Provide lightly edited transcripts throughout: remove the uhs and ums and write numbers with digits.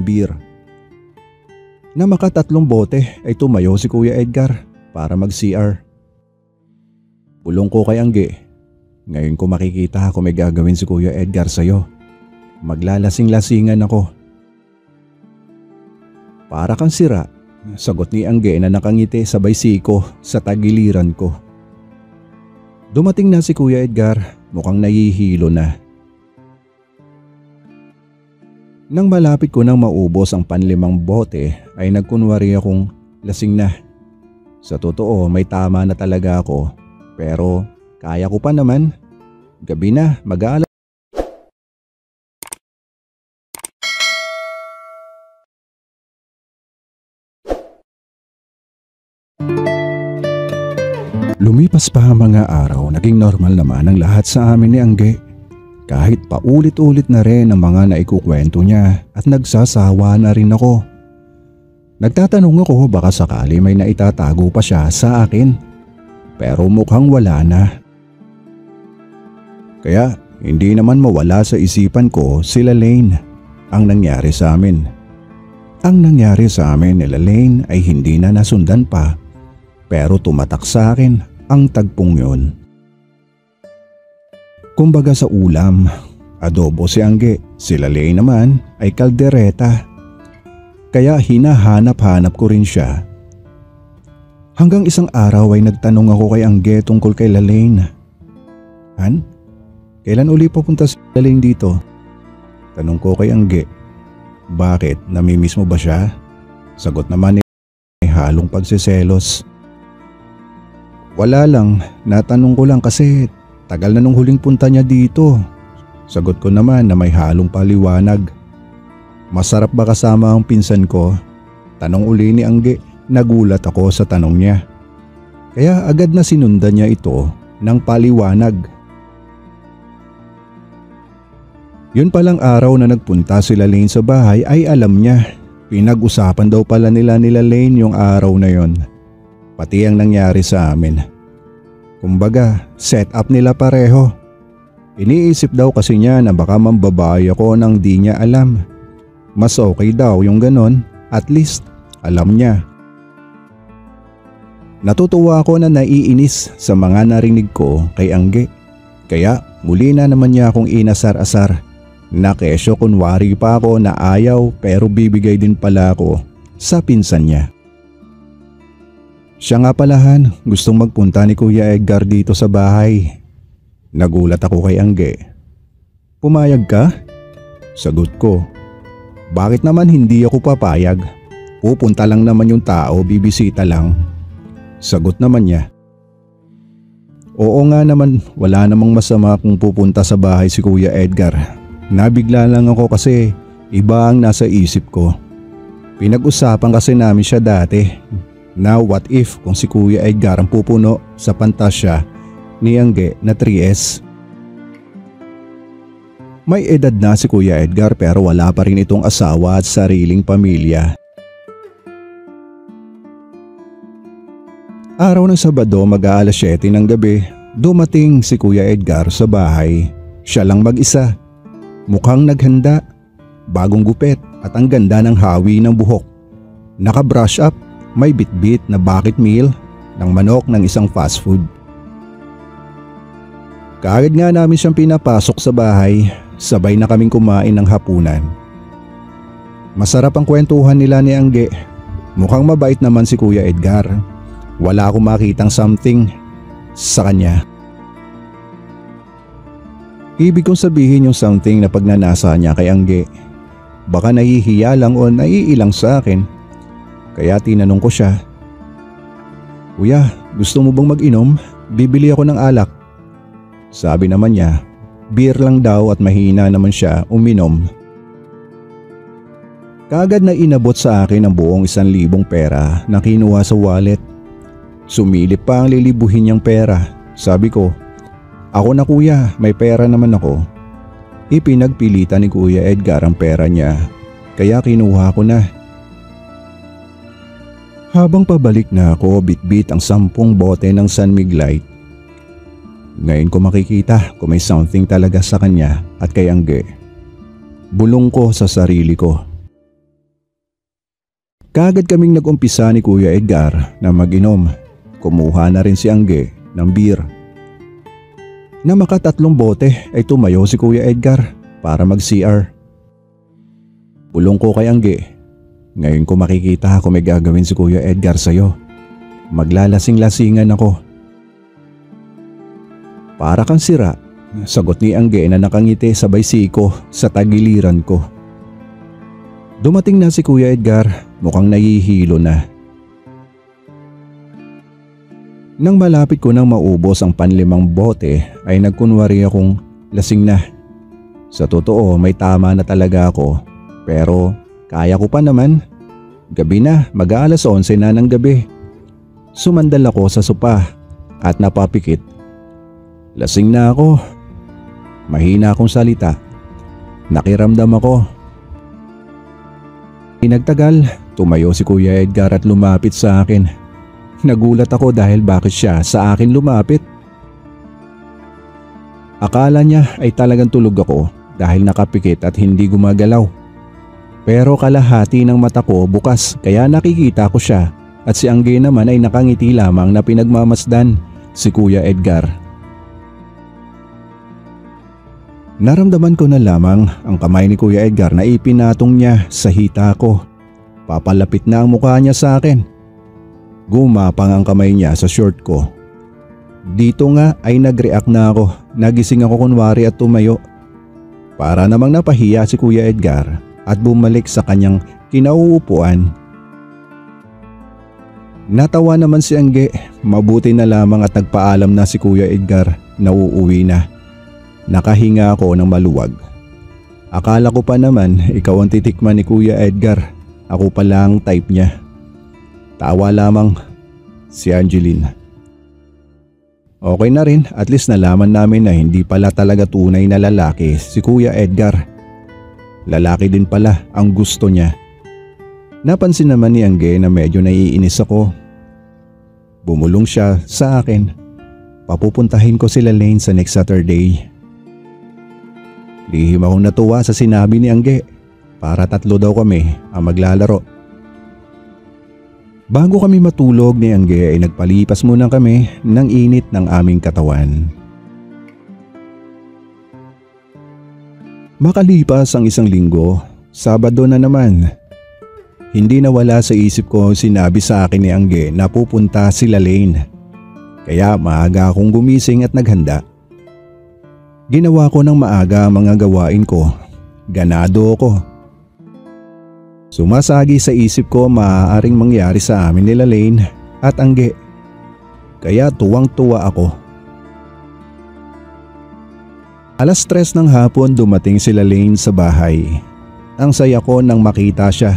beer. Na makatatlong bote ay tumayo si Kuya Edgar para mag-CR. Bulong ko kay Angge, ngayon ko makikita kung may gagawin si Kuya Edgar sa'yo. Maglalasing-lasingan ako. Para kang sira, sagot ni Angge na nakangiti sabay siko sa tagiliran ko. Dumating na si Kuya Edgar, mukhang nahihilo na. Nang malapit ko nang maubos ang panlimang bote ay nagkunwari akong lasing na. Sa totoo may tama na talaga ako, pero kaya ko pa naman. Gabi na, mag-aalas. Lumipas pa ang mga araw, naging normal naman ang lahat sa amin ni Angge. Kahit paulit-ulit na rin ang mga naikukwento niya at nagsasawa na rin ako. Nagtatanong ako baka sakali may naitatago pa siya sa akin. Pero mukhang wala na. Kaya hindi naman mawala sa isipan ko si Lane ang nangyari sa amin. Ang nangyari sa amin ni Lane ay hindi na nasundan pa, pero tumatak sa akin ang tagpong yun. Kumbaga sa ulam, adobo si Angge, si Lane naman ay kaldereta. Kaya hinahanap-hanap ko rin siya. Hanggang isang araw ay nagtanong ako kay Angge tungkol kay Lane. Han, kailan uli pupunta si Lane dito? Tanong ko kay Angge. Bakit, namimiss mo ba siya? Sagot naman ni may halong pagsiselos. Wala lang, natanong ko lang kasi tagal na nung huling punta niya dito. Sagot ko naman na may halong paliwanag. Masarap ba kasama ang pinsan ko? Tanong uli ni Angge. Nagulat ako sa tanong niya. Kaya agad na sinundan niya ito ng paliwanag. Yun palang araw na nagpunta sila Lane sa bahay ay alam niya. Pinag-usapan daw pala nila Lane yung araw na yon. Pati ang nangyari sa amin. Kumbaga, set up nila pareho. Iniisip daw kasi niya na baka mambabae ako nang di niya alam. Mas okay daw yung ganon, at least alam niya. Natutuwa ako na naiinis sa mga narinig ko kay Angge. Kaya muli na naman niya akong inasar-asar. Na kesyo kunwari pa ako na ayaw pero bibigay din pala ako sa pinsan niya. Siya nga palahan, gustong magpunta ni Kuya Edgar dito sa bahay. Nagulat ako kay Angge. Pumayag ka? Sagot ko. Bakit naman hindi ako papayag? Pupunta lang naman yung tao, bibisita lang. Sagot naman niya. Oo nga naman, wala namang masama kung pupunta sa bahay si Kuya Edgar. Nabigla lang ako kasi iba ang nasa isip ko. Pinag-usapan kasi namin siya dati. Na what if kung si Kuya Edgar ang pupuno sa pantasya ni Angge na 3S? May edad na si Kuya Edgar pero wala pa rin itong asawa at sariling pamilya. Araw ng Sabado mag-aalas 7 ng gabi, dumating si Kuya Edgar sa bahay. Siya lang mag-isa. Mukhang naghanda, bagong gupet at ang ganda ng hawi ng buhok. Naka-brush up, may bit-bit na bucket meal ng manok ng isang fast food. Kaagad nga namin siyang pinapasok sa bahay, sabay na kaming kumain ng hapunan. Masarap ang kwentuhan nila ni Angge. Mukhang mabait naman si Kuya Edgar. Wala akong makitang something sa kanya. Ibig kong sabihin yung something na pagnanasa niya kay Angge. Baka nahihiya lang o naiilang sa akin. Kaya tinanong ko siya. Kuya, gusto mo bang mag-inom? Bibili ako ng alak. Sabi naman niya, beer lang daw at mahina naman siya uminom. Kaagad na inabot sa akin ang buong 1,000 pera na kinuha sa wallet. Sumilip pa ang lilibuhin niyang pera. Sabi ko, ako na kuya, may pera naman ako. Ipinagpilitan ni Kuya Edgar ang pera niya, kaya kinuha ko na. Habang pabalik na ako, bit-bit ang 10 bote ng San Miglite. Ngayon ko makikita kung may something talaga sa kanya at kay Angge. Bulong ko sa sarili ko. Kaagad kaming nag-umpisa ni Kuya Edgar na mag-inom. Kumuha na rin si Angge ng beer. Na makatatlong bote ay tumayo si Kuya Edgar para mag-CR. Bulong ko kay Angge, ngayon ko makikita kung may gagawin si Kuya Edgar sa'yo. Maglalasing-lasingan ako. Para kang sira, sagot ni Angge na nakangiti sabay siko sa tagiliran ko. Dumating na si Kuya Edgar, mukhang nahihilo na. Nang malapit ko nang maubos ang panlimang bote ay nagkunwari akong lasing na. Sa totoo may tama na talaga ako, pero kaya ko pa naman. Gabi na, mag-aalas 11 na ng gabi. Sumandal ako sa sopa at napapikit. Lasing na ako. Mahina akong salita. Nakiramdam ako. Pinagtagal, tumayo si Kuya Edgar at lumapit sa akin. Nagulat ako dahil bakit siya sa akin lumapit. Akala niya ay talagang tulog ako dahil nakapikit at hindi gumagalaw. Pero kalahati ng mata ko bukas kaya nakikita ko siya at si Angge naman ay nakangiti lamang na pinagmamasdan si Kuya Edgar. Naramdaman ko na lamang ang kamay ni Kuya Edgar na ipinatong niya sa hita ko. Papalapit na ang mukha niya sa akin. Gumapang ang kamay niya sa short ko. Dito nga ay nag-react na ako. Nagising ako kunwari at tumayo. Para namang napahiya si Kuya Edgar at bumalik sa kanyang kinauupuan. Natawa naman si Angge. Mabuti na lamang at nagpaalam na si Kuya Edgar na uuwi na. Nakahinga ako ng maluwag. Akala ko pa naman ikaw ang titikman ni Kuya Edgar. Ako pala ang type niya. Tawa lamang si Angeline. Okay na rin, at least nalaman namin na hindi pala talaga tunay na lalaki si Kuya Edgar. Lalaki din pala ang gusto niya. Napansin naman ni Angge na medyo naiinis ako. Bumulong siya sa akin. Papupuntahin ko sila Lane sa next Saturday. Lihim akong natuwa sa sinabi ni Angge. Para 3 daw kami ang maglalaro. Bago kami matulog ni Angge ay nagpalipas muna kami ng init ng aming katawan. Makalipas ang 1 linggo, Sabado na naman. Hindi nawala sa isip ko sinabi sa akin ni Angge na pupunta sila Lane. Kaya maaga akong gumising at naghanda. Ginawa ko ng maaga ang mga gawain ko. Ganado ako. Sumasagi sa isip ko maaaring mangyari sa amin nila Lane at Angge. Kaya tuwang-tuwa ako. Alas 3 ng hapon dumating sila Lane sa bahay. Ang saya ko nang makita siya.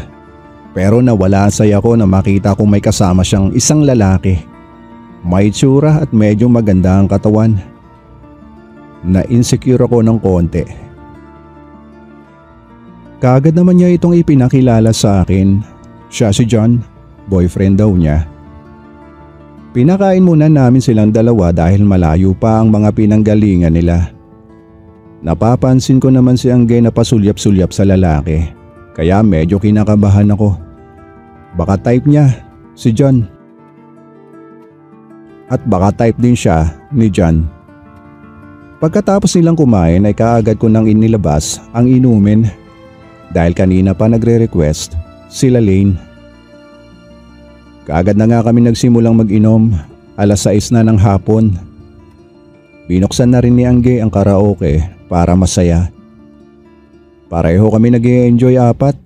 Pero nawala ang saya ko nang makita kong may kasama siyang isang lalaki. May tsura at medyo maganda ang katawan. Na-insecure ako ng konti. Kaagad naman niya itong ipinakilala sa akin. Siya si John, boyfriend daw niya. Pinakain muna namin silang dalawa dahil malayo pa ang mga pinanggalingan nila. Napapansin ko naman si Angge na pasulyap-sulyap sa lalaki. Kaya medyo kinakabahan ako. Baka type niya, si John. At baka type din siya ni John. Pagkatapos nilang kumain ay kaagad ko nang inilabas ang inumin. Dahil kanina pa nagre-request sila Lane. Kaagad na nga kami nagsimulang mag-inom, alas 6 na ng hapon. Binuksan na rin ni Angge ang karaoke para masaya. Pareho kami nag-i-enjoy apat.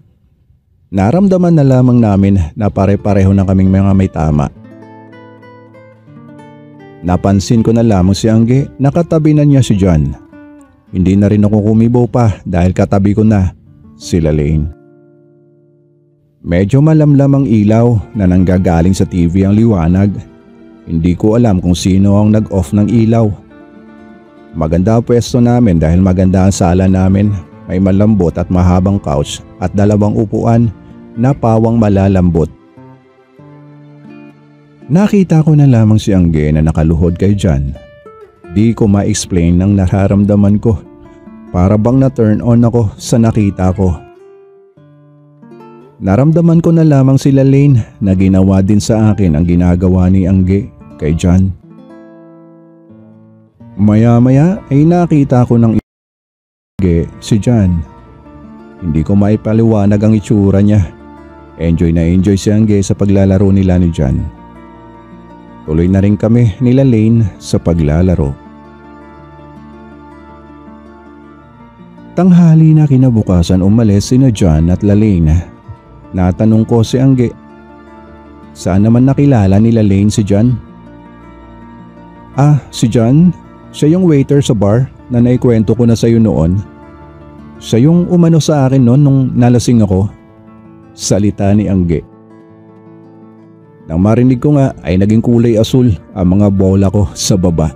Naramdaman na lamang namin na pare-pareho na kaming mga may tama. Napansin ko na lamang si Angge na katabi na niya si John. Hindi na rin ako kumibo pa dahil katabi ko na sila Lane. Medyo malamlam ang ilaw na nanggagaling sa TV ang liwanag. Hindi ko alam kung sino ang nag-off ng ilaw. Maganda ang pwesto namin dahil maganda ang sala namin. May malambot at mahabang couch at 2 upuan na pawang malalambot. Nakita ko na lamang si Angge na nakaluhod kay John. Di ko ma-explain ang nararamdaman ko. Para bang na-turn on ako sa nakita ko. Naramdaman ko na lamang sila Lane na ginawa din sa akin ang ginagawa ni Angge kay John. Maya-maya ay nakita ko ng Angge si John. Hindi ko maipaliwanag ang itsura niya. Enjoy na enjoy si Angge sa paglalaro nila ni John. Tuloy na rin kami nila Lane sa paglalaro. Tanghali na kinabukasan umalis sina John at Lane. Natanong ko si Angge, saan naman nakilala nila Lane si John? Si John? Siya yung waiter sa bar na naikwento ko na sa'yo noon. Siya yung umano sa akin noon nung nalasing ako. Salita ni Angge. Nang marinig ko nga ay naging kulay asul ang mga bola ko sa baba.